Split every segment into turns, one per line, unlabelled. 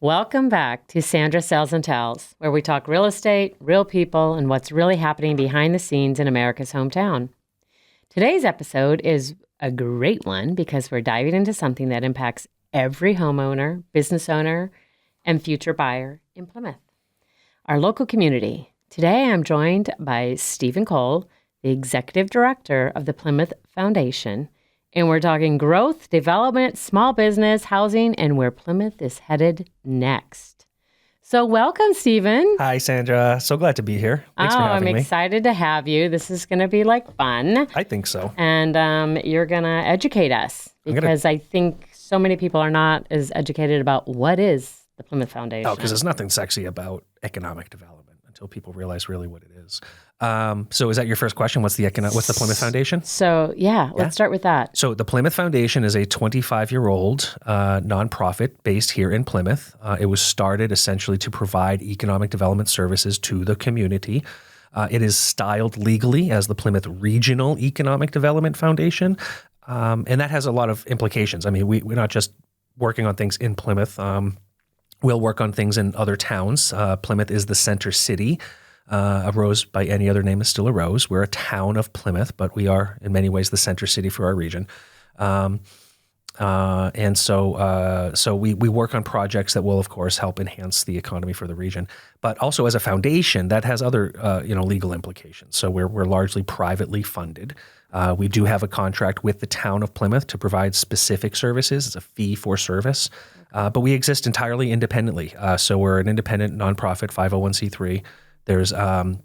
Welcome back to Sandra Sells Tells, where we talk real estate, real people, and what's really happening behind the scenes in America's hometown. Today's episode is a great one because we're diving into something that impacts every homeowner, business owner, and future buyer in Plymouth, our local community. Today, I'm joined by Stephen Cole, the Executive Director of the Plymouth Foundation, and we're talking growth, development, small business, housing, and where Plymouth is headed next. So welcome, Stephen.
Hi, Sandra. So glad to be here. Thanks for having me.
I'm excited to have you. This is going to be fun.
I think so.
And you're going to educate us because I think so many people are not as educated about what is the Plymouth Foundation.
Oh, because there's nothing sexy about economic development until people realize really what it is. So is that your first question? What's the Plymouth Foundation?
So let's start with that.
So the Plymouth Foundation is a 25-year-old nonprofit based here in Plymouth. It was started essentially to provide economic development services to the community. It is styled legally as the Plymouth Regional Economic Development Foundation. And that has a lot of implications. I mean, we're not just working on things in Plymouth. We'll work on things in other towns. Plymouth is the center city. A rose by any other name is still a rose. We're a town of Plymouth, but we are in many ways the center city for our region. And so we work on projects that will, of course, help enhance the economy for the region. But also as a foundation, that has other legal implications. So we're largely privately funded. We do have a contract with the town of Plymouth to provide specific services. It's a fee for service. But we exist entirely independently. So we're an independent nonprofit 501c3. There's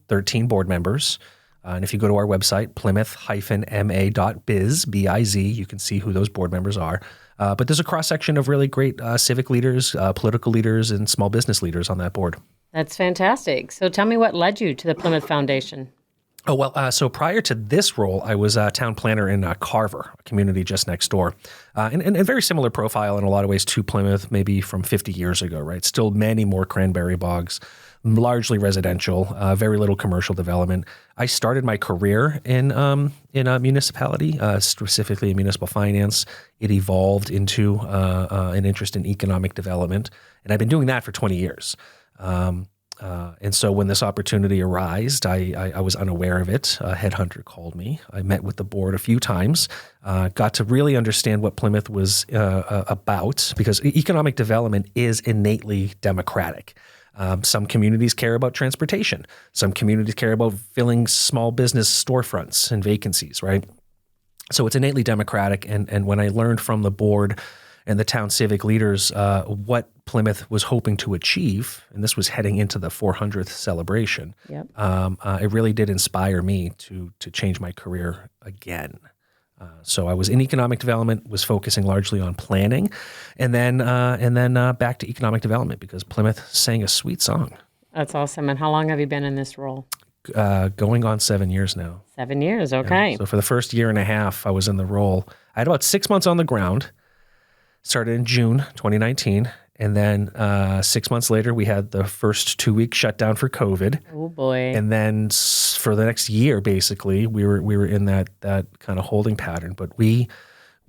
13 board members. And if you go to our website, plymouth-ma.biz, B-I-Z, you can see who those board members are. But there's a cross-section of really great civic leaders, political leaders, and small business leaders on that board. That's
fantastic. So tell me what led you to the Plymouth Foundation.
Oh, well, so prior to this role, I was a town planner in Carver, a community just next door. And a very similar profile in a lot of ways to Plymouth, maybe from 50 years ago, right? Still many more cranberry bogs, largely residential, very little commercial development. I started my career in a municipality, specifically in municipal finance. It evolved into an interest in economic development, and I've been doing that for 20 years. And so when this opportunity arose, I was unaware of it. A headhunter called me. I met with the board a few times, got to really understand what Plymouth was about, because economic development is innately democratic. Some communities care about transportation. Some communities care about filling small business storefronts and vacancies, right? So it's innately democratic. And when I learned from the board and the town civic leaders what Plymouth was hoping to achieve, and this was heading into the 400th celebration,
Yep.
It really did inspire me to change my career again. So I was in economic development, was focusing largely on planning, and then back to economic development because Plymouth sang a sweet song.
That's awesome. And how long have you been in this role?
Going on 7 years now.
7 years, okay.
Yeah. So for the first year and a half, I was in the role. I had about 6 months on the ground. Started in June 2019, and then 6 months later, we had the first 2 week shutdown for COVID.
Oh boy!
And then for the next year, basically, we were in that kind of holding pattern. But we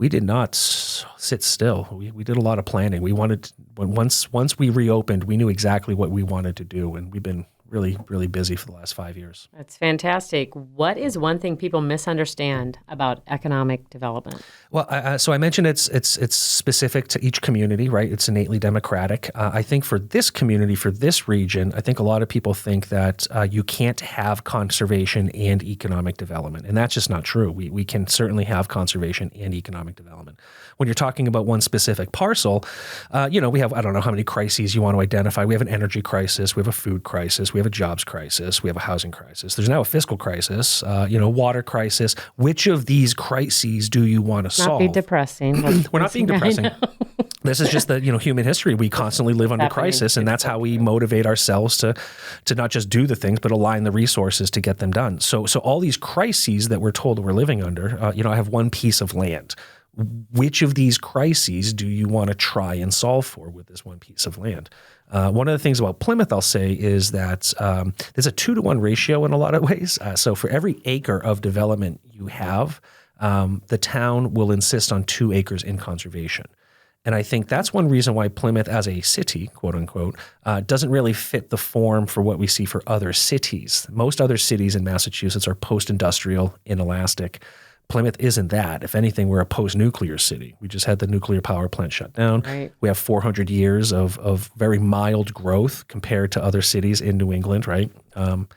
did not sit still. We did a lot of planning. We wanted once we reopened, we knew exactly what we wanted to do, and we've been really, really busy for the last 5 years.
That's fantastic. What is one thing people misunderstand about economic development?
Well, so I mentioned it's specific to each community, right? It's innately democratic. I think for this community, for this region, I think a lot of people think that you can't have conservation and economic development, and that's just not true. We can certainly have conservation and economic development. When you're talking about one specific parcel, we have, I don't know how many crises you want to identify. We have an energy crisis, we have a food crisis, we have a jobs crisis, we have a housing crisis. There's now a fiscal crisis, water crisis. Which of these crises do you want to solve?
Not be depressing.
We're not being depressing. This is just the human history. We constantly live under crisis, and that's how we motivate ourselves to not just do the things, but align the resources to get them done. So all these crises that we're told we're living under, I have one piece of land. Which of these crises do you want to try and solve for with this one piece of land? One of the things about Plymouth, I'll say, is that there's a 2-to-1 ratio in a lot of ways. So for every acre of development you have, the town will insist on 2 acres in conservation. And I think that's one reason why Plymouth as a city, quote unquote, doesn't really fit the form for what we see for other cities. Most other cities in Massachusetts are post-industrial, inelastic. Plymouth isn't that. If anything, we're a post-nuclear city. We just had the nuclear power plant shut down.
Right.
We have 400 years of very mild growth compared to other cities in New England, right? And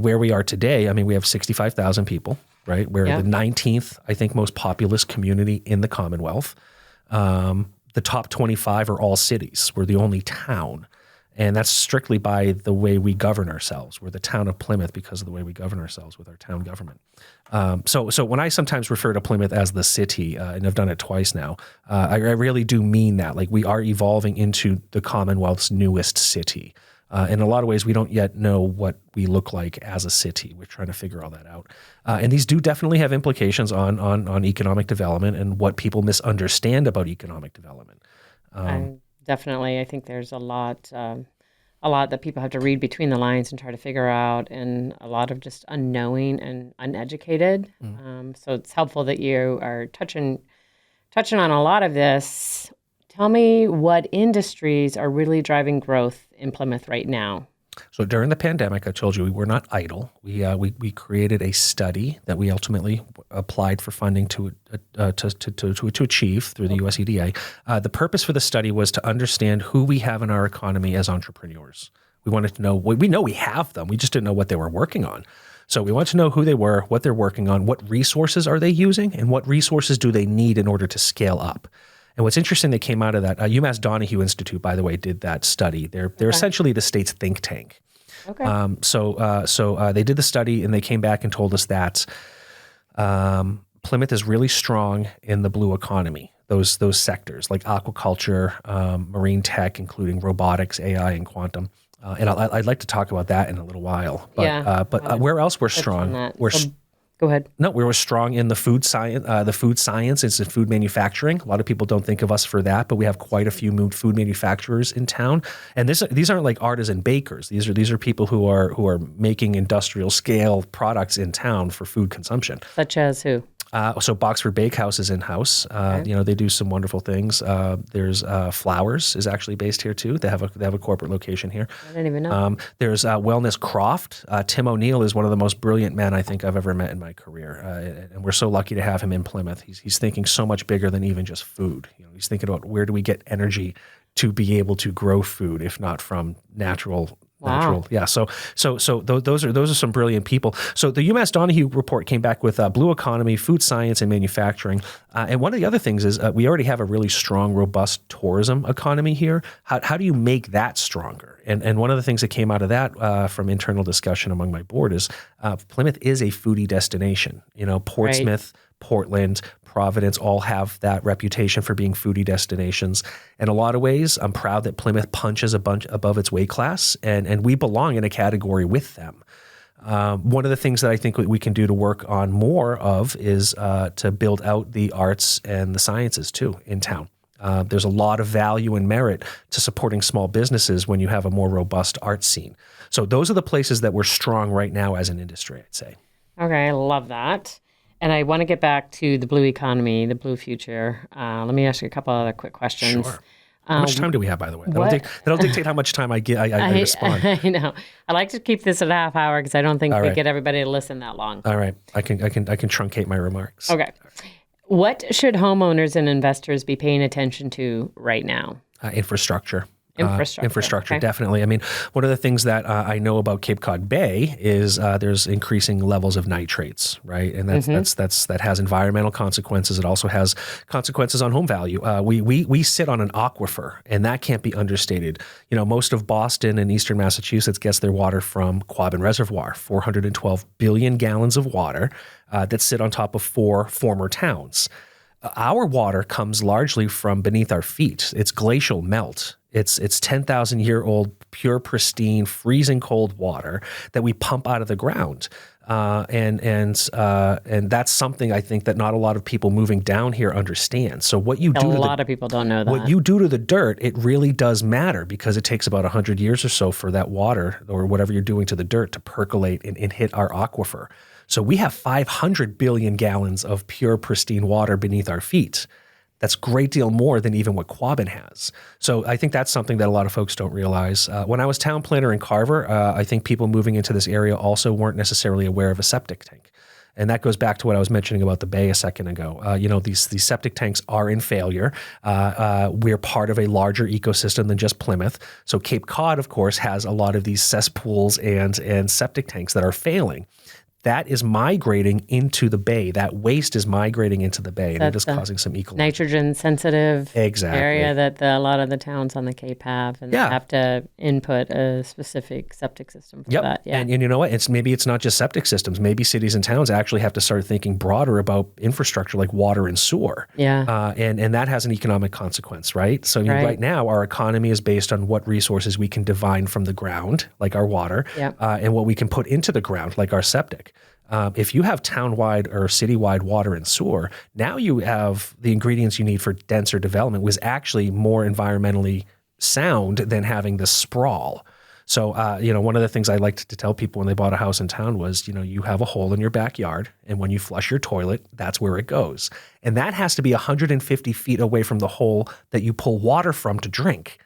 where we are today, I mean, we have 65,000 people, right? We're the 19th, I think, most populous community in the Commonwealth. The top 25 are all cities. We're the only town. And that's strictly by the way we govern ourselves. We're the town of Plymouth because of the way we govern ourselves with our town government. So when I sometimes refer to Plymouth as the city, and I've done it twice now, I really do mean that. Like, we are evolving into the Commonwealth's newest city. In a lot of ways, we don't yet know what we look like as a city. We're trying to figure all that out. And these do definitely have implications on economic development and what people misunderstand about economic development.
Definitely. I think there's a lot that people have to read between the lines and try to figure out, and a lot of just unknowing and uneducated. So it's helpful that you are touching on a lot of this. Tell me what industries are really driving growth in Plymouth right now.
So during the pandemic, I told you we were not idle. We created a study that we ultimately applied for funding to achieve through the USEDA. The purpose for the study was to understand who we have in our economy as entrepreneurs. We wanted to know, we know we have them, we just didn't know what they were working on. So we wanted to know who they were, what they're working on, what resources are they using, and what resources do they need in order to scale up. And what's interesting that came out of that, UMass Donahue Institute, by the way, did that study. They're essentially the state's think tank.
Okay.
So they did the study, and they came back and told us that Plymouth is really strong in the blue economy. Those sectors like aquaculture, marine tech, including robotics, AI, and quantum. And I'd like to talk about that in a little while. But where else we're strong?
Go ahead.
No, we were strong in the food science, it's the food manufacturing. A lot of people don't think of us for that, but we have quite a few food manufacturers in town. And these aren't like artisan bakers. These are people who are making industrial scale products in town for food consumption.
Such as who?
So Boxford Bakehouse is in-house. They do some wonderful things. There's Flowers is actually based here too. They have a corporate location here.
I didn't even know.
There's Wellness Croft. Tim O'Neill is one of the most brilliant men I think I've ever met in my career, and we're so lucky to have him in Plymouth. He's thinking so much bigger than even just food. He's thinking about where do we get energy to be able to grow food, if not from natural.
Wow.
Yeah. So those are some brilliant people. So the UMass Donahue report came back with blue economy, food science, and manufacturing. And one of the other things is we already have a really strong, robust tourism economy here. How do you make that stronger? And one of the things that came out of that from internal discussion among my board is Plymouth is a foodie destination. Portsmouth, right. Portland, Providence all have that reputation for being foodie destinations. In a lot of ways, I'm proud that Plymouth punches a bunch above its weight class, and we belong in a category with them. One of the things that I think we can do to work on more of is to build out the arts and the sciences too in town. There's a lot of value and merit to supporting small businesses when you have a more robust art scene. So those are the places that we're strong right now as an industry, I'd say.
Okay, I love that. And I want to get back to the blue economy, the blue future. Let me ask you a couple other quick questions.
Sure. How much time do we have, by the way? That'll dictate how much time I respond.
I know. I like to keep this at a half hour because I don't think we get everybody to listen that long.
All right. I can truncate my remarks.
Okay. What should homeowners and investors be paying attention to right now?
Infrastructure.
Okay.
Definitely. I mean, one of the things that I know about Cape Cod Bay is there's increasing levels of nitrates, right? And that has environmental consequences. It also has consequences on home value. We sit on an aquifer, and that can't be understated. Most of Boston and eastern Massachusetts gets their water from Quabbin Reservoir, 412 billion gallons of water that sit on top of 4 former towns. Our water comes largely from beneath our feet. It's glacial melt. It's 10,000-year-old, pure, pristine, freezing cold water that we pump out of the ground. And that's something I think that not a lot of people moving down here understand. So what you do
a lot of people don't know that.
What you do to the dirt, it really does matter because it takes about 100 years or so for that water or whatever you're doing to the dirt to percolate and hit our aquifer. So we have 500 billion gallons of pure, pristine water beneath our feet. That's a great deal more than even what Quabbin has. So I think that's something that a lot of folks don't realize. When I was town planner in Carver, I think people moving into this area also weren't necessarily aware of a septic tank. And that goes back to what I was mentioning about the Bay a second ago. These septic tanks are in failure. We're part of a larger ecosystem than just Plymouth. So Cape Cod, of course, has a lot of these cesspools and septic tanks that are failing. That is migrating into the Bay. That waste is migrating into the Bay, and it is causing some ecological
nitrogen-sensitive area that a lot of the towns on the Cape have, and they have to input a specific septic system for that. Yeah.
And you know what? Maybe it's not just septic systems. Maybe cities and towns actually have to start thinking broader about infrastructure like water and sewer.
Yeah.
And that has an economic consequence, right? So right now, our economy is based on what resources we can divine from the ground, like our water, and what we can put into the ground, like our septic. If you have town-wide or city-wide water and sewer, now you have the ingredients you need for denser development was actually more environmentally sound than having the sprawl. So, one of the things I liked to tell people when they bought a house in town was, you have a hole in your backyard, and when you flush your toilet, that's where it goes. And that has to be 150 feet away from the hole that you pull water from to drink.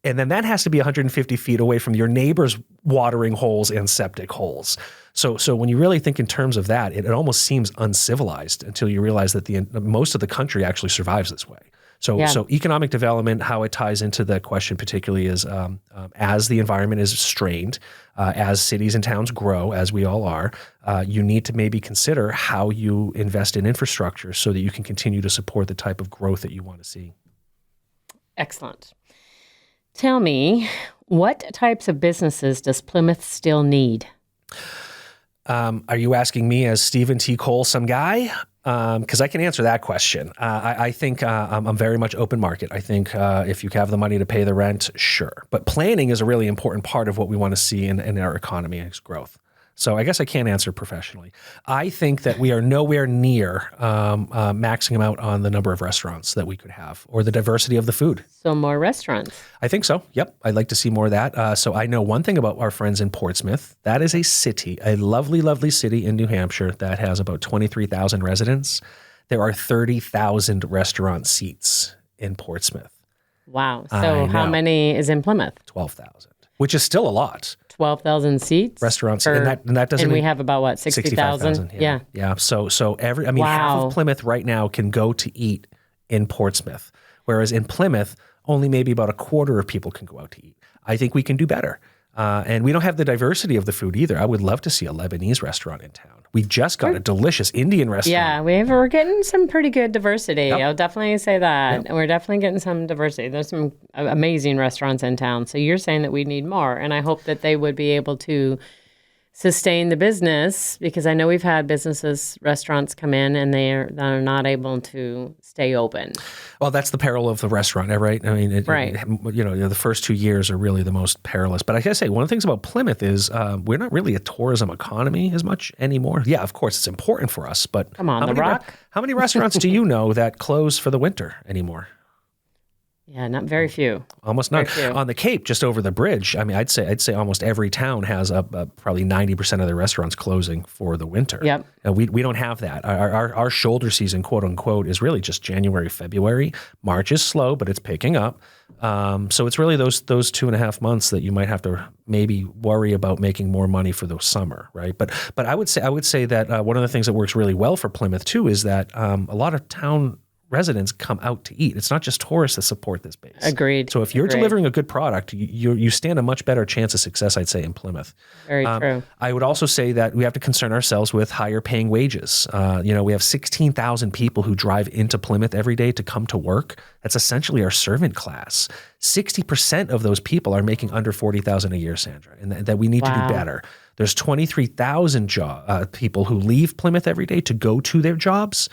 And then that has to be 150 feet away from your neighbor's watering holes and septic holes. So when you really think in terms of that, it almost seems uncivilized until you realize that most of the country actually survives this way. So economic development, how it ties into that question particularly is as the environment is strained, as cities and towns grow, as we all are, you need to maybe consider how you invest in infrastructure so that you can continue to support the type of growth that you want to see.
Excellent. Tell me, what types of businesses does Plymouth still need?
Are you asking me as Stephen T. Cole, some guy? Because I can answer that question. I think I'm very much open market. I think if you have the money to pay the rent, sure. But planning is a really important part of what we want to see in our economy and its growth. So I guess I can't answer professionally. I think that we are nowhere near maxing out on the number of restaurants that we could have or the diversity of the food.
So more restaurants.
I think so. Yep. I'd like to see more of that. So I know one thing about our friends in Portsmouth. That is a city, a lovely, lovely city in New Hampshire that has about 23,000 residents. There are 30,000 restaurant seats in Portsmouth.
Wow. So how many is in Plymouth?
12,000, which is still a lot.
12,000 seats
restaurants, and that doesn't.
And we have about what 60,000.
Yeah. So half of Plymouth right now can go to eat in Portsmouth, whereas in Plymouth only maybe about a quarter of people can go out to eat. I think we can do better, and we don't have the diversity of the food either. I would love to see a Lebanese restaurant in town. We just got a delicious Indian restaurant.
Yeah, we're getting some pretty good diversity. Yep. I'll definitely say that. Yep. We're definitely getting some diversity. There's some amazing restaurants in town. So you're saying that we need more, and I hope that they would be able to sustain the business, because I know we've had restaurants come in and they're not able to stay open.
Well, that's the peril of the restaurant, right? I mean, the first 2 years are really the most perilous. But I gotta say, one of the things about Plymouth is we're not really a tourism economy as much anymore. Yeah, of course, it's important for us, but
come on,
how many restaurants do you know that close for the winter anymore?
Yeah, not very few.
Almost none. On the Cape, just over the bridge, I mean, I'd say almost every town has probably 90% of their restaurants closing for the winter.
Yep.
And we don't have that. Our shoulder season, quote unquote, is really just January, February. March is slow, but it's picking up. So it's really those 2.5 months that you might have to maybe worry about making more money for the summer, right? But I would say that one of the things that works really well for Plymouth too is that a lot of town residents come out to eat. It's not just tourists that support this base.
Agreed.
So if you're delivering a good product, you stand a much better chance of success, I'd say, in Plymouth.
Very true.
I would also say that we have to concern ourselves with higher paying wages. We have 16,000 people who drive into Plymouth every day to come to work. That's essentially our servant class. 60% of those people are making under $40,000 a year, Sandra, and that we need to do better. There's 23,000 people who leave Plymouth every day to go to their jobs.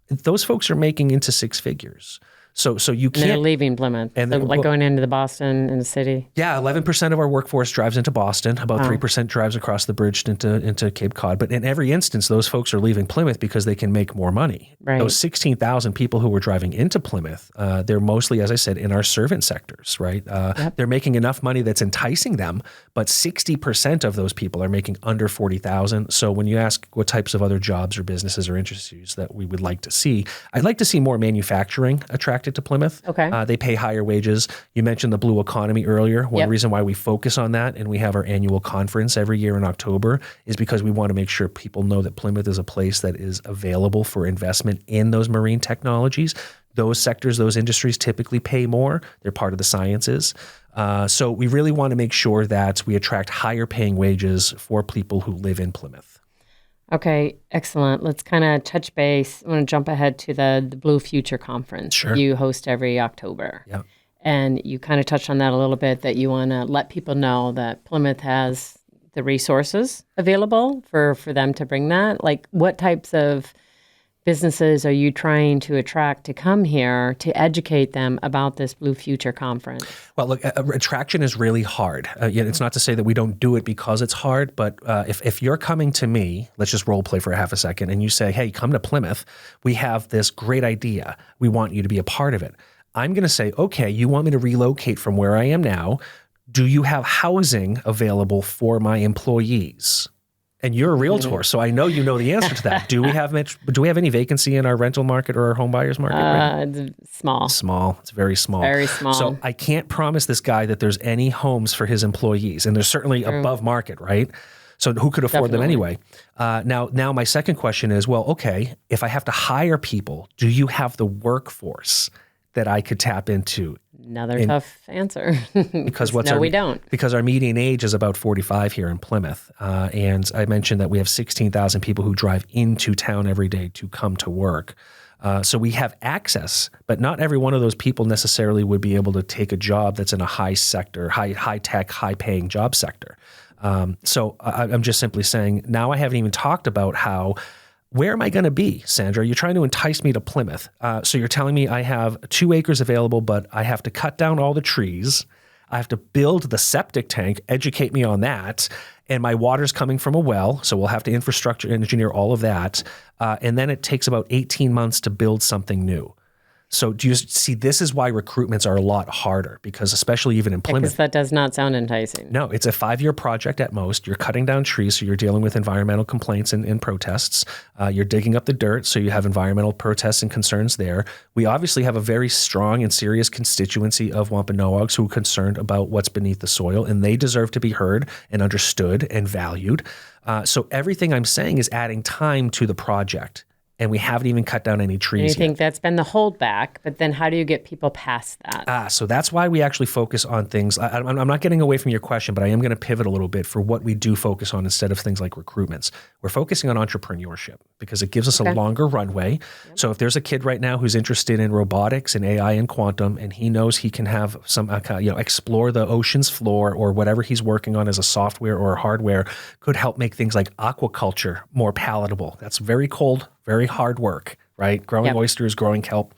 Those folks are making into six figures. So you
And they're
can't.
leaving Plymouth.
And
So,
then-
like going into the Boston in the city.
Yeah, 11% of our workforce drives into Boston. About 3% drives across the bridge into Cape Cod. But in every instance, those folks are leaving Plymouth because they can make more money.
Right.
Those 16,000 people who were driving into Plymouth, they're mostly, as I said, in our servant sectors, right? They're making enough money that's enticing them, but 60% of those people are making under 40,000. So when you ask what types of other jobs or businesses or industries that we would like to see, I'd like to see more manufacturing attracted to Plymouth.
Okay.
They pay higher wages. You mentioned the blue economy earlier. One
Yep.
reason why we focus on that and we have our annual conference every year in October is because we want to make sure people know that Plymouth is a place that is available for investment in those marine technologies. Those sectors, those industries typically pay more. They're part of the sciences. So we really want to make sure that we attract higher paying wages for people who live in Plymouth.
Okay, excellent. Let's kind of touch base. I want to jump ahead to the Blue Future Conference
Sure.
you host every October.
Yeah.
And you kind of touched on that a little bit, that you want to let people know that Plymouth has the resources available for them to bring that. Like, what types of businesses are you trying to attract to come here to educate them about this Blue Future Conference?
Well, look, attraction is really hard. It's not to say that we don't do it because it's hard, but if you're coming to me, let's just role play for a half a second, and you say, hey, come to Plymouth. We have this great idea. We want you to be a part of it. I'm going to say, okay, you want me to relocate from where I am now. Do you have housing available for my employees? And you're a realtor, so I know you know the answer to that. Do we have any vacancy in our rental market or our home buyers market?
It's small.
Small. It's very small.
Very small.
So I can't promise this guy that there's any homes for his employees, and there's certainly above market, right? So who could afford them anyway? Now my second question is, well, okay, if I have to hire people, do you have the workforce that I could tap into?
Another tough answer.
Because
we don't.
Because our median age is about 45 here in Plymouth. And I mentioned that we have 16,000 people who drive into town every day to come to work. So we have access, but not every one of those people necessarily would be able to take a job that's in a high sector, high tech, high paying job sector. So I'm just simply saying, now I haven't even talked about where am I going to be, Sandra? You're trying to entice me to Plymouth. So you're telling me I have 2 acres available, but I have to cut down all the trees. I have to build the septic tank, educate me on that. And my water's coming from a well, so we'll have to infrastructure engineer all of that. And then it takes about 18 months to build something new. So do you see, this is why recruitments are a lot harder, because especially even in Plymouth.
Because that does not sound enticing.
No, it's a 5-year project at most. You're cutting down trees, so you're dealing with environmental complaints and protests. You're digging up the dirt, so you have environmental protests and concerns there. We obviously have a very strong and serious constituency of Wampanoags who are concerned about what's beneath the soil, and they deserve to be heard and understood and valued. So everything I'm saying is adding time to the project. And we haven't even cut down any trees
And you
yet.
think that's been the holdback, but then how do you get people past that?
So that's why we actually focus on things. I'm not getting away from your question, but I am going to pivot a little bit for what we do focus on instead of things like recruitments. We're focusing on entrepreneurship because it gives us a longer runway. Yep. So if there's a kid right now who's interested in robotics and AI and quantum, and he knows he can have some, explore the ocean's floor, or whatever he's working on as a software or hardware could help make things like aquaculture more palatable. That's very cold, very hard work, right? Growing oysters, growing kelp.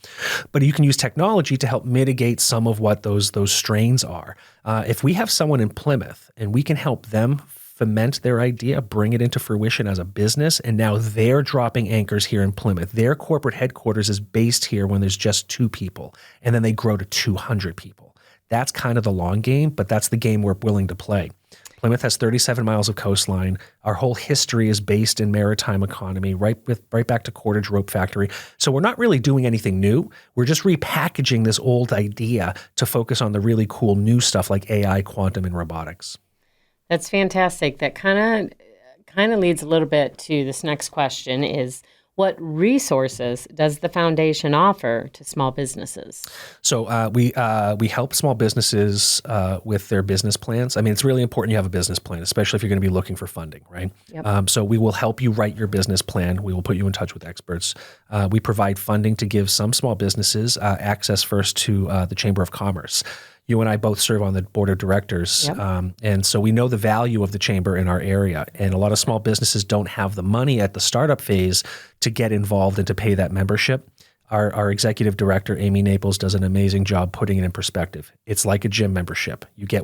But you can use technology to help mitigate some of what those strains are. If we have someone in Plymouth and we can help them foment their idea, bring it into fruition as a business, and now they're dropping anchors here in Plymouth. Their corporate headquarters is based here when there's just 2 people, and then they grow to 200 people. That's kind of the long game, but that's the game we're willing to play. Plymouth has 37 miles of coastline. Our whole history is based in maritime economy, right back to Cordage Rope Factory. So we're not really doing anything new. We're just repackaging this old idea to focus on the really cool new stuff like AI, quantum, and robotics.
That's fantastic. That kind of leads a little bit to this next question is, what resources does the foundation offer to small businesses?
So we help small businesses with their business plans. I mean, it's really important you have a business plan, especially if you're going to be looking for funding, right? Yep. So we will help you write your business plan. We will put you in touch with experts. We provide funding to give some small businesses access first to the Chamber of Commerce. You and I both serve on the board of directors. Yep. And so we know the value of the chamber in our area. And a lot of small businesses don't have the money at the startup phase to get involved and to pay that membership. Our executive director, Amy Naples, does an amazing job putting it in perspective. It's like a gym membership. You get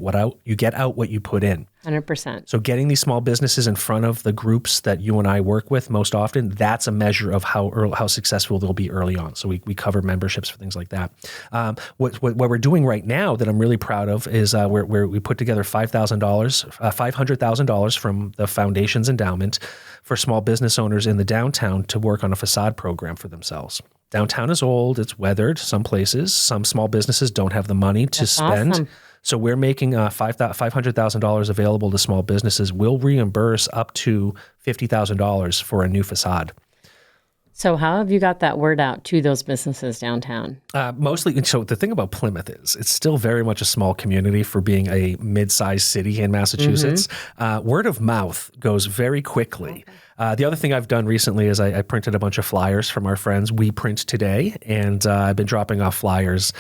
out what you put in.
100%.
So getting these small businesses in front of the groups that you and I work with most often, that's a measure of how successful they'll be early on. So we cover memberships for things like that. What we're doing right now that I'm really proud of is where we put together $500,000 from the foundation's endowment for small business owners in the downtown to work on a facade program for themselves. Downtown is old, it's weathered some places. Some small businesses don't have the money to spend.
Awesome.
So we're making $500,000 available to small businesses. We'll reimburse up to $50,000 for a new facade.
So how have you got that word out to those businesses downtown?
Mostly, so the thing about Plymouth is it's still very much a small community for being a mid-sized city in Massachusetts. Word of mouth goes very quickly. The other thing I've done recently is I printed a bunch of flyers from our friends We Print Today, and I've been dropping off flyers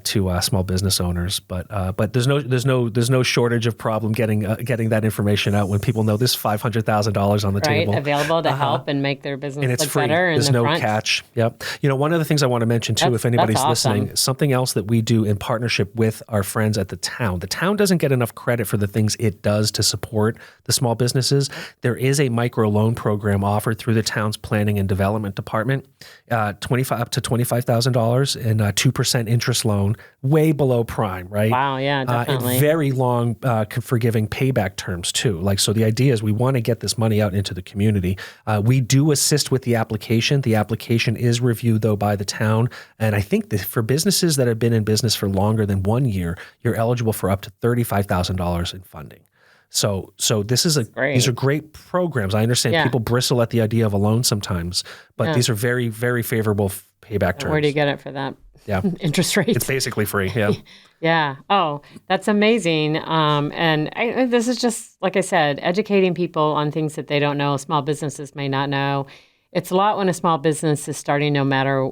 to small business owners, but there's no shortage of problem getting that information out when people know this $500,000 on the table,
available to help and make their business
and it's
look
free.
better.
There's no catch. Yep. One of the things I want to mention too, if anybody's listening, something else that we do in partnership with our friends at the town. The town doesn't get enough credit for the things it does to support the small businesses. There is a micro loan program offered through the town's planning and development department, up to $25,000 and 2% interest loan, way below prime, right?
Wow, yeah, definitely.
And very long forgiving payback terms too. So the idea is we want to get this money out into the community. We do assist with the application. The application is reviewed though by the town. And I think that for businesses that have been in business for longer than 1 year, you're eligible for up to $35,000 in funding. So these are great programs. I understand people bristle at the idea of a loan sometimes, but these are very, very favorable payback terms.
Where do you get it for that?
Yeah.
Interest rates.
It's basically free. Yeah.
Yeah. Oh, that's amazing. This is just, like I said, educating people on things that they don't know, small businesses may not know. It's a lot when a small business is starting, no matter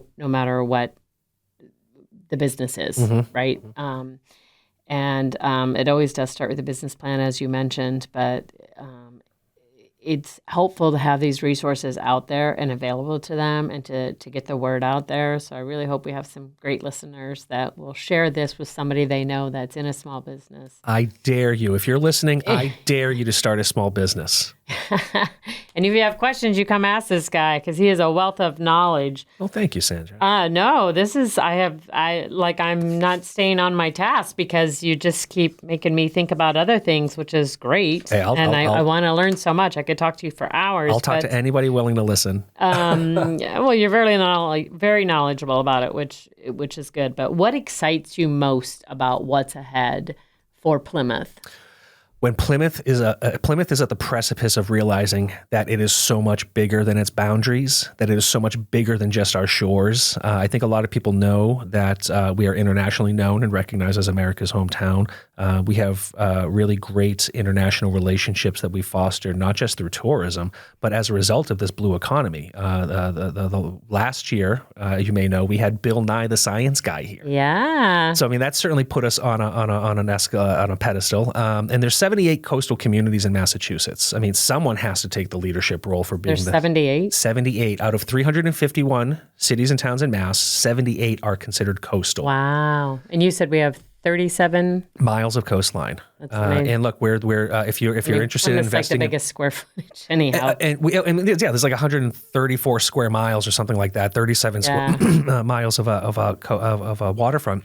what the business is, right? It always does start with a business plan, as you mentioned, but it's helpful to have these resources out there and available to them and to get the word out there. So I really hope we have some great listeners that will share this with somebody they know that's in a small business.
I dare you. If you're listening, I dare you to start a small business.
And if you have questions, you come ask this guy because he is a wealth of knowledge.
Well, thank you, Sandra.
No, I'm not staying on my task because you just keep making me think about other things, which is great. Hey, I want to learn so much. I could talk to you for hours.
I'll talk to anybody willing to listen.
Well, you're very knowledgeable about it, which is good. But what excites you most about what's ahead for Plymouth?
When Plymouth is at the precipice of realizing that it is so much bigger than its boundaries, that it is so much bigger than just our shores. I think a lot of people know that we are internationally known and recognized as America's hometown. We have really great international relationships that we foster, not just through tourism, but as a result of this blue economy. The last year, you may know, we had Bill Nye the Science Guy here.
Yeah.
So that certainly put us on a pedestal. And there's 78 coastal communities in Massachusetts. Someone has to take the leadership role for being
78?
78 out of 351 cities and towns in Mass. 78 are considered coastal.
Wow. And you said we have 37
miles of coastline.
That's amazing.
And look, if you're interested in investing,
like the biggest square footage anyhow.
There's like 134 square miles or something like that. 37 square miles of a waterfront.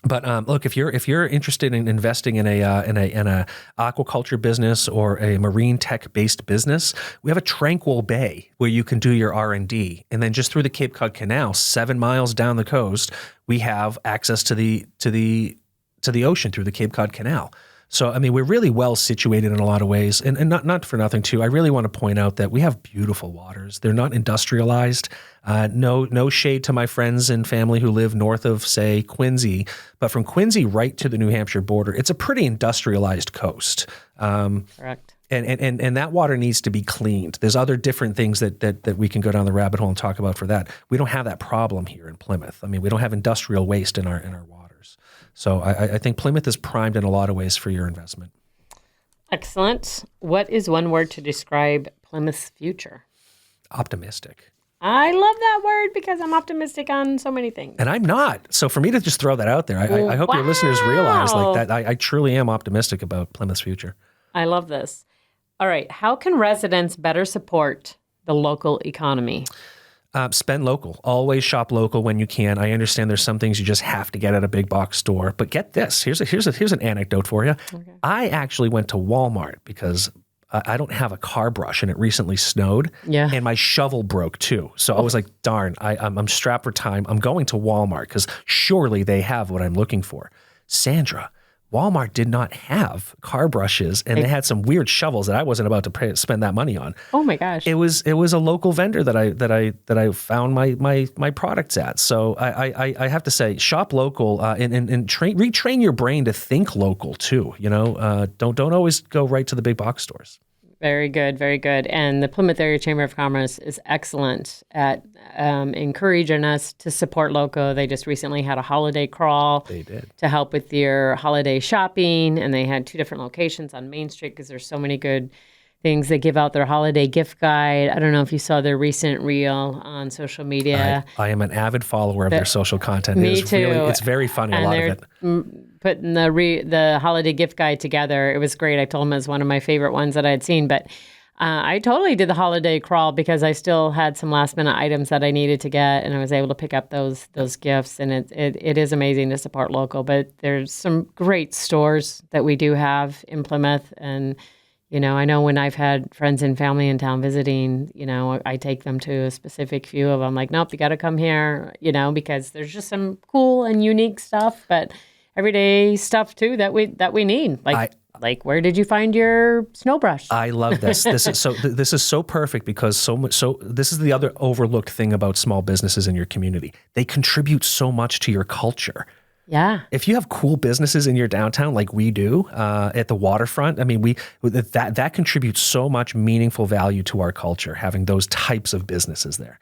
But look, if you're interested in investing in a aquaculture business or a marine tech based business, we have a tranquil bay where you can do your R&D, and then just through the Cape Cod Canal, 7 miles down the coast, we have access to the ocean through the Cape Cod Canal. So, we're really well situated in a lot of ways, and not for nothing too. I really want to point out that we have beautiful waters. They're not industrialized. No shade to my friends and family who live north of, say, Quincy, but from Quincy right to the New Hampshire border, it's a pretty industrialized coast.
Correct.
And that water needs to be cleaned. There's other different things that we can go down the rabbit hole and talk about for that. We don't have that problem here in Plymouth. We don't have industrial waste in our waters. So I think Plymouth is primed in a lot of ways for your investment.
Excellent. What is one word to describe Plymouth's future?
Optimistic.
I love that word because I'm optimistic on so many things.
And I'm not. So for me to just throw that out there, I hope your listeners realize like that I truly am optimistic about Plymouth's future.
I love this. All right. How can residents better support the local economy?
Spend local. Always shop local when you can. I understand there's some things you just have to get at a big box store, but get this. Here's an anecdote for you. Okay. I actually went to Walmart because I don't have a car brush and it recently snowed.
Yeah.
And my shovel broke too. So I was like, darn, I'm strapped for time. I'm going to Walmart because surely they have what I'm looking for. Sandra, Walmart did not have car brushes, and they had some weird shovels that I wasn't about to spend that money on.
Oh my gosh!
It was a local vendor that I found my products at. So I have to say, shop local and retrain your brain to think local too. You know, don't always go right to the big box stores.
Very good, very good. And the Plymouth Area Chamber of Commerce is excellent at encouraging us to support local. They just recently had a holiday crawl.
They did.
To help with your holiday shopping, and they had 2 different locations on Main Street because there's so many good things. They give out their holiday gift guide. I don't know if you saw their recent reel on social media.
I am an avid follower of their social content.
Me too.
It's very funny,
and
a lot of it.
Putting the holiday gift guide together. It was great. I told them it was one of my favorite ones that I'd seen. But I totally did the holiday crawl because I still had some last minute items that I needed to get, and I was able to pick up those gifts. And it is amazing to support local. But there's some great stores that we do have in Plymouth. And, you know, I know when I've had friends and family in town visiting, you know, I take them to a specific few of them. Like, nope, you got to come here, you know, because there's just some cool and unique stuff, but everyday stuff too that we need. Like where did you find your snow brush?
I love this. This is so perfect because this is the other overlooked thing about small businesses in your community. They contribute so much to your culture.
Yeah.
If you have cool businesses in your downtown like we do at the waterfront, I mean, that contributes so much meaningful value to our culture, having those types of businesses there.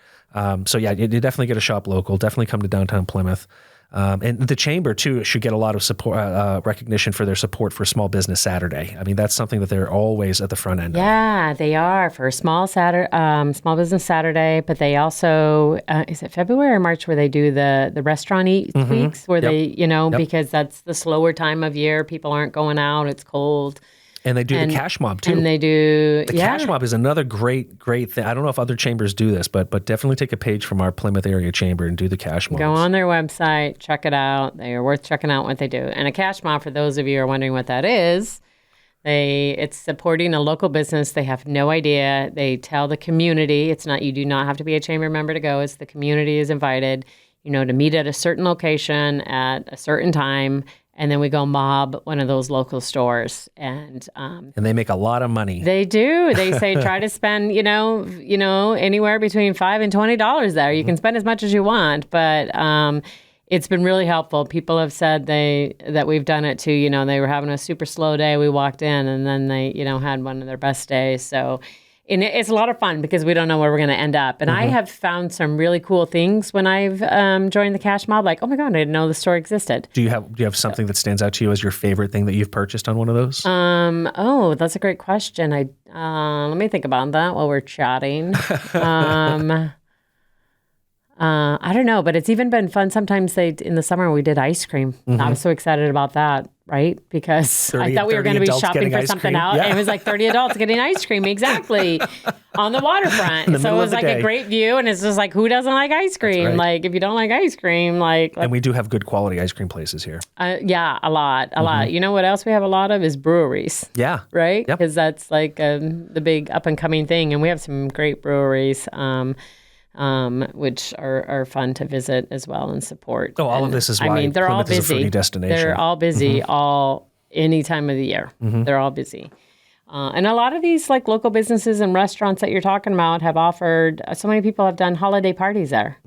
So yeah, you definitely get a shop local. Definitely come to downtown Plymouth. And the chamber too should get a lot of support, recognition for their support for Small Business Saturday. I mean, that's something that they're always at the front end.
Yeah, they are for Small Business Saturday. But they also is it February or March where they do the restaurant weeks where they because that's the slower time of year. People aren't going out. It's cold.
And they do the cash mob too.
And they do
the cash mob is another great thing. I don't know if other chambers do this, but definitely take a page from our Plymouth area chamber and do the cash mob.
Go on their website, check it out. They are worth checking out what they do. And a cash mob, for those of you who are wondering what that is, it's supporting a local business. They have no idea. They tell the community. You do not have to be a chamber member to go. It's the community is invited, to meet at a certain location at a certain time. And then we go mob one of those local stores, and
they make a lot of money.
They do. They say try to spend, anywhere between $5 and $20 there. You can spend as much as you want, but it's been really helpful. People have said that we've done it too. They were having a super slow day. We walked in, and then they, had one of their best days. So. And it's a lot of fun because we don't know where we're going to end up. And I have found some really cool things when I've joined the cash mob. Like, oh my God, I didn't know the store existed.
Do you have something that stands out to you as your favorite thing that you've purchased on one of those?
That's a great question. Let me think about that while we're chatting. I don't know, but it's even been fun. Sometimes in the summer we did ice cream. I was so excited about that, right? Because I thought we were going to be shopping for something out. And it was like 30 adults getting ice cream, exactly, on the waterfront. So it was like a great view. And it's just like, who doesn't like ice cream? Right. Like, if you don't like ice cream,
And we do have good quality ice cream places here.
Yeah, a lot. You know what else we have a lot of is breweries.
Yeah.
Right?
Yep.
Because that's like the big up and coming thing. And we have some great breweries. Which are fun to visit as well and support.
Oh, all of this is why
they're all busy.
Is a fruity destination.
They're all busy any time of the year. They're all busy. And a lot of these like local businesses and restaurants that you're talking about have offered, so many people have done holiday parties there,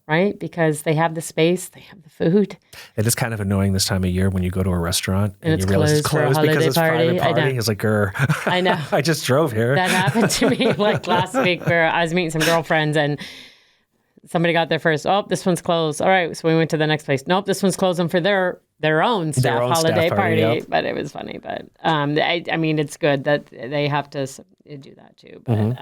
right? Because they have the space, they have the food.
It is kind of annoying this time of year when you go to a restaurant and you realize it's
closed
because it's
party.
private party. It's like, grr.
I know.
I just drove here.
That happened to me like last week where I was meeting some girlfriends and somebody got there first. Oh, this one's closed. All right, so we went to the next place. Nope, this one's closing for their own staff holiday party. Yep. But it was funny. But I mean, it's good that they have to do that too. But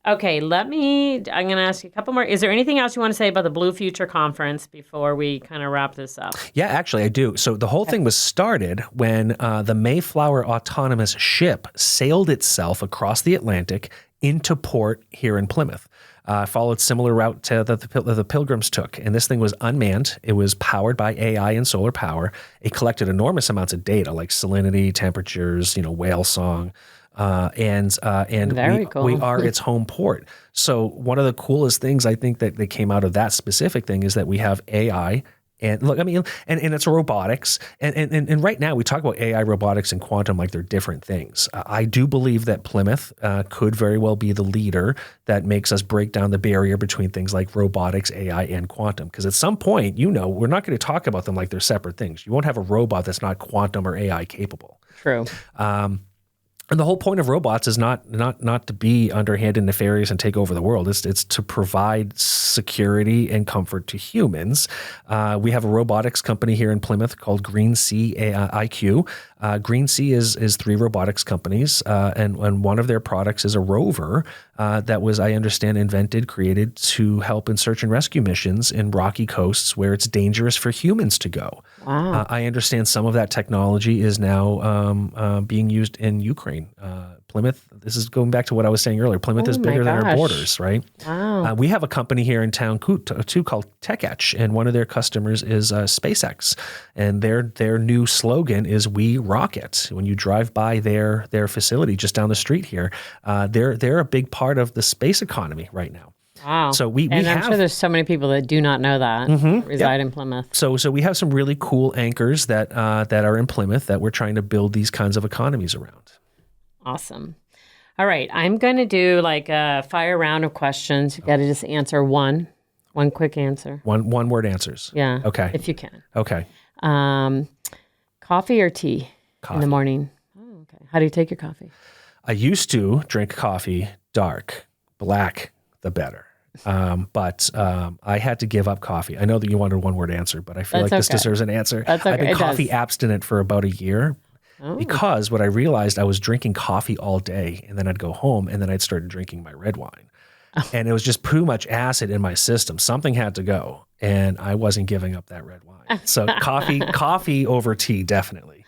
Okay, I'm going to ask you a couple more. Is there anything else you want to say about the Blue Future Conference before we kind of wrap this up?
Yeah, actually, I do. So the whole thing was started when the Mayflower autonomous ship sailed itself across the Atlantic into port here in Plymouth. Followed similar route to the Pilgrims took. And this thing was unmanned. It was powered by AI and solar power. It collected enormous amounts of data like salinity, temperatures, whale song. And we are its home port. So one of the coolest things I think that came out of that specific thing is that we have AI. And look, I mean, and it's robotics. And right now we talk about AI, robotics, and quantum like they're different things. I do believe that Plymouth could very well be the leader that makes us break down the barrier between things like robotics, AI, and quantum. Because at some point, we're not going to talk about them like they're separate things. You won't have a robot that's not quantum or AI capable.
True.
And the whole point of robots is not to be underhand and nefarious and take over the world. It's to provide security and comfort to humans. We have a robotics company here in Plymouth called Green Sea IQ. Green Sea is 3 robotics companies, and one of their products is a rover that was, I understand, created to help in search and rescue missions in rocky coasts where it's dangerous for humans to go.
Wow.
I understand some of that technology is now being used in Ukraine. Plymouth, this is going back to what I was saying earlier. Plymouth is bigger than our borders, right?
Wow.
We have a company here in town too called TechEtch, and one of their customers is SpaceX, and their new slogan is "We Rocket." When you drive by their facility just down the street here, they're a big part of the space economy right now.
Wow.
So I'm
sure there's so many people that do not know that reside in Plymouth.
So we have some really cool anchors that are in Plymouth that we're trying to build these kinds of economies around.
Awesome. All right. I'm going to do like a fire round of questions. You got to just answer one quick answer.
One word answers.
Yeah.
Okay.
If you can.
Okay.
Coffee or tea in the morning? Oh, okay. How do you take your coffee?
I used to drink coffee dark, black, the better. But I had to give up coffee. I know that you wanted a one word answer, but I feel like this deserves an answer.
That's okay.
I've been coffee abstinent for about a year. Because what I realized, I was drinking coffee all day, and then I'd go home, and then I'd start drinking my red wine. And it was just too much acid in my system. Something had to go, and I wasn't giving up that red wine. So coffee over tea, definitely.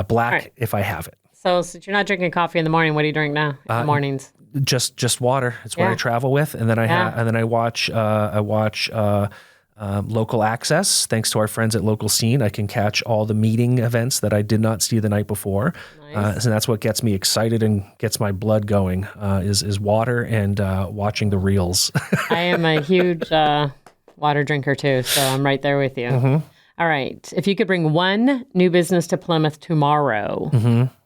Black if I have it.
So since you're not drinking coffee in the morning, what do you drink now in the mornings?
Just water. It's what I travel with, and then I watch local access. Thanks to our friends at Local Scene, I can catch all the meeting events that I did not see the night before. Nice. And that's what gets me excited and gets my blood going is water and watching the reels.
I am a huge water drinker too, so I'm right there with you. Mm-hmm. All right. If you could bring one new business to Plymouth tomorrow,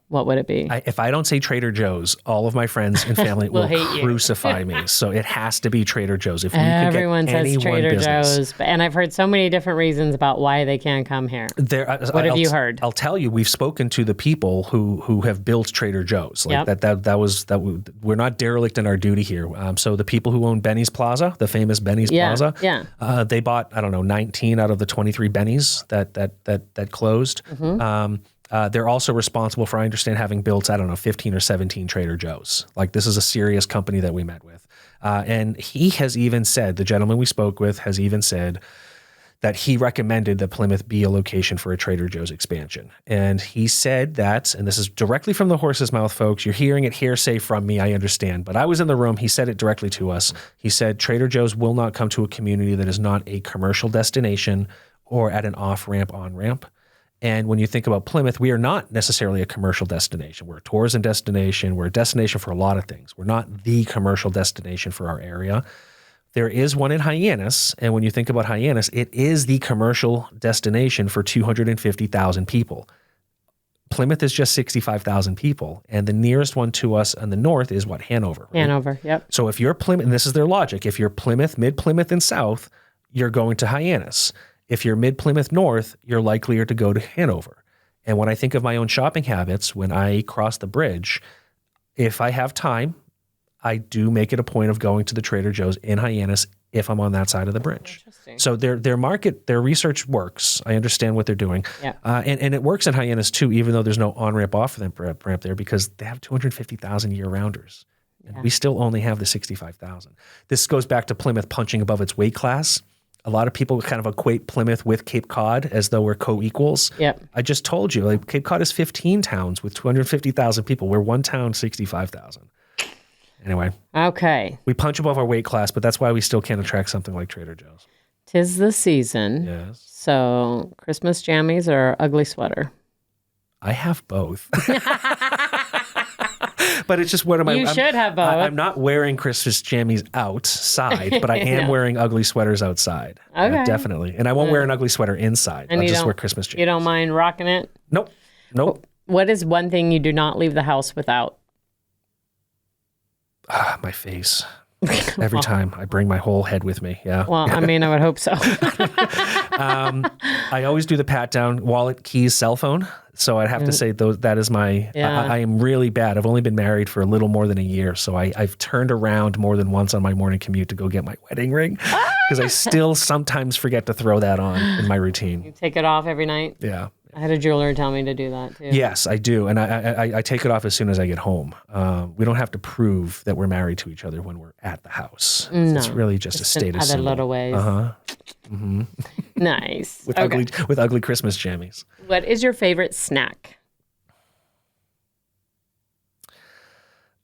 what would it be?
If I don't say Trader Joe's, all of my friends and family will crucify me. So it has to be Trader Joe's. If
everyone says Trader Joe's, and I've heard so many different reasons about why they can't come here. What have you heard?
I'll tell you. We've spoken to the people who have built Trader Joe's. Like we're not derelict in our duty here. So the people who own Benny's Plaza, the famous Benny's Plaza, they bought 19 out of the 23 Benny's that closed. Mm-hmm. They're also responsible for, I understand, having built, 15 or 17 Trader Joe's. Like, this is a serious company that we met with. And he has even said, the gentleman we spoke with has even said that he recommended that Plymouth be a location for a Trader Joe's expansion. And he said that, and this is directly from the horse's mouth, folks, you're hearing it hearsay from me, I understand. But I was in the room, he said it directly to us. He said, Trader Joe's will not come to a community that is not a commercial destination or at an off-ramp, on-ramp. And when you think about Plymouth, we are not necessarily a commercial destination. We're a tourism destination. We're a destination for a lot of things. We're not the commercial destination for our area. There is one in Hyannis. And when you think about Hyannis, it is the commercial destination for 250,000 people. Plymouth is just 65,000 people. And the nearest one to us in the north is Hanover. Right?
Hanover, yep.
So if you're Plymouth, and this is their logic, if you're Plymouth, mid-Plymouth and south, you're going to Hyannis. If you're mid-Plymouth north, you're likelier to go to Hanover. And when I think of my own shopping habits, when I cross the bridge, if I have time, I do make it a point of going to the Trader Joe's in Hyannis if I'm on that side of the bridge. So their market, their research works. I understand what they're doing. Yeah. And it works in Hyannis too, even though there's no on-ramp, off-ramp there, because they have 250,000 year-rounders. And we still only have the 65,000. This goes back to Plymouth punching above its weight class. A lot of people kind of equate Plymouth with Cape Cod as though we're co-equals.
Yep.
I just told you, like Cape Cod is 15 towns with 250,000 people. We're one town, 65,000. Anyway.
Okay.
We punch above our weight class, but that's why we still can't attract something like Trader Joe's.
'Tis the season.
Yes.
So Christmas jammies or ugly sweater?
I have both. But it's just what am I?
You should have both.
I'm not wearing Christmas jammies outside, but I am wearing ugly sweaters outside.
Okay.
Yeah, definitely. And I won't wear an ugly sweater inside.
And
I'll just wear Christmas jammies.
You don't mind rocking it?
Nope.
What is one thing you do not leave the house without?
My face. Every time I bring my whole head with me. Yeah.
Well, I mean, I would hope so.
I always do the pat down, wallet, keys, cell phone. So I'd have to say that is my, I am really bad. I've only been married for a little more than a year. So I've turned around more than once on my morning commute to go get my wedding ring because I still sometimes forget to throw that on in my routine.
You take it off every night?
Yeah.
I had a jeweler tell me to do that too.
Yes, I do. And I take it off as soon as I get home. We don't have to prove that we're married to each other when we're at the house.
No,
it's really just a status
other
symbol.
little ways.
Uh-huh. Mm-hmm.
Nice.
with ugly Christmas jammies.
What is your favorite snack?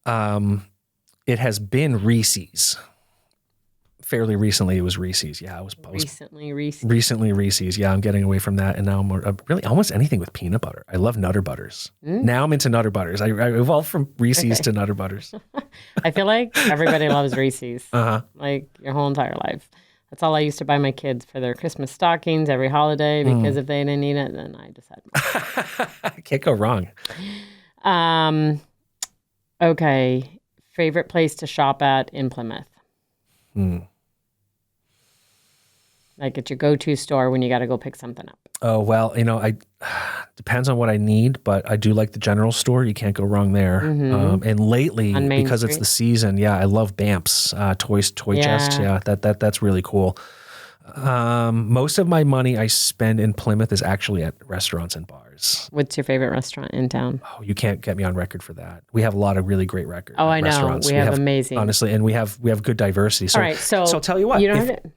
It has been Reese's. Fairly recently, it was Reese's. Yeah,
Recently Reese's.
Recently Reese's. Yeah, I'm getting away from that, and now I'm really almost anything with peanut butter. I love Nutter Butters. Now I'm into Nutter Butters. I evolved from Reese's to Nutter Butters.
I feel like everybody loves Reese's. Like your whole entire life. That's all I used to buy my kids for their Christmas stockings every holiday because if they didn't eat it, then I just had more.
Can't go wrong.
Okay. Favorite place to shop at in Plymouth? Like at your go-to store when you got to go pick something up.
Oh, well, depends on what I need, but I do like the general store. You can't go wrong there. And lately, because it's the season, I love Bamps, toy chest. Yeah, that's really cool. Most of my money I spend in Plymouth is actually at restaurants and bars.
What's your favorite restaurant in town?
Oh, you can't get me on record for that. We have a lot of really great restaurants.
Oh, I know. We have amazing.
Honestly, and we have good diversity. So,
all right, so
I'll tell you what.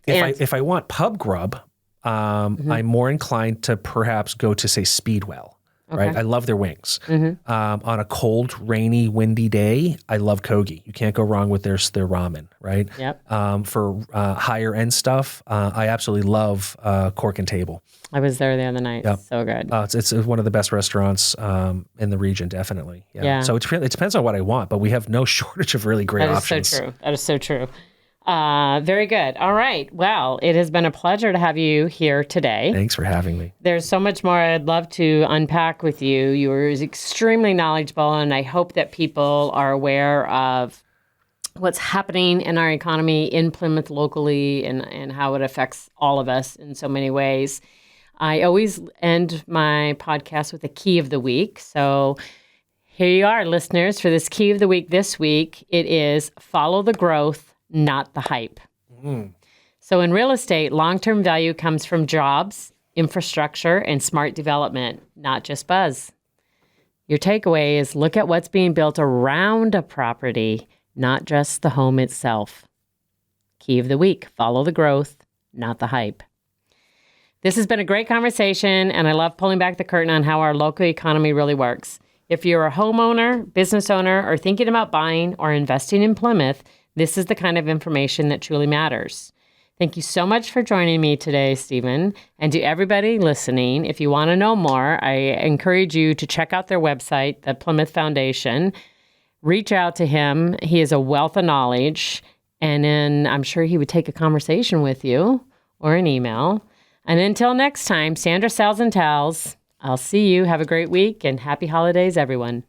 If I want pub grub, I'm more inclined to perhaps go to, say, Speedwell. Okay. Right, I love their wings. On a cold, rainy, windy day, I love Kogi. You can't go wrong with their ramen, right?
Yep.
For higher end stuff, I absolutely love Cork and Table.
I was there the other night. Yep. So good.
It's one of the best restaurants in the region, definitely. Yeah. So it depends on what I want, but we have no shortage of really great options.
That is so true. Very good. All right. Well, it has been a pleasure to have you here today.
Thanks for having me.
There's so much more I'd love to unpack with you. You were extremely knowledgeable, and I hope that people are aware of what's happening in our economy in Plymouth locally and how it affects all of us in so many ways. I always end my podcast with a key of the week. So here you are, listeners, for this key of the week this week. It is follow the growth, not the hype. So in real estate, long-term value comes from jobs, infrastructure, and smart development, not just buzz. Your takeaway is look at what's being built around a property, not just the home itself. Key of the week, follow the growth, not the hype. This has been a great conversation, and I love pulling back the curtain on how our local economy really works. If you're a homeowner, business owner, or thinking about buying or investing in Plymouth, this is the kind of information that truly matters. Thank you so much for joining me today, Stephen. And to everybody listening, if you want to know more, I encourage you to check out their website, the Plymouth Foundation. Reach out to him. He is a wealth of knowledge. And then I'm sure he would take a conversation with you or an email. And until next time, Sandra Sells Tells. I'll see you. Have a great week and happy holidays, everyone.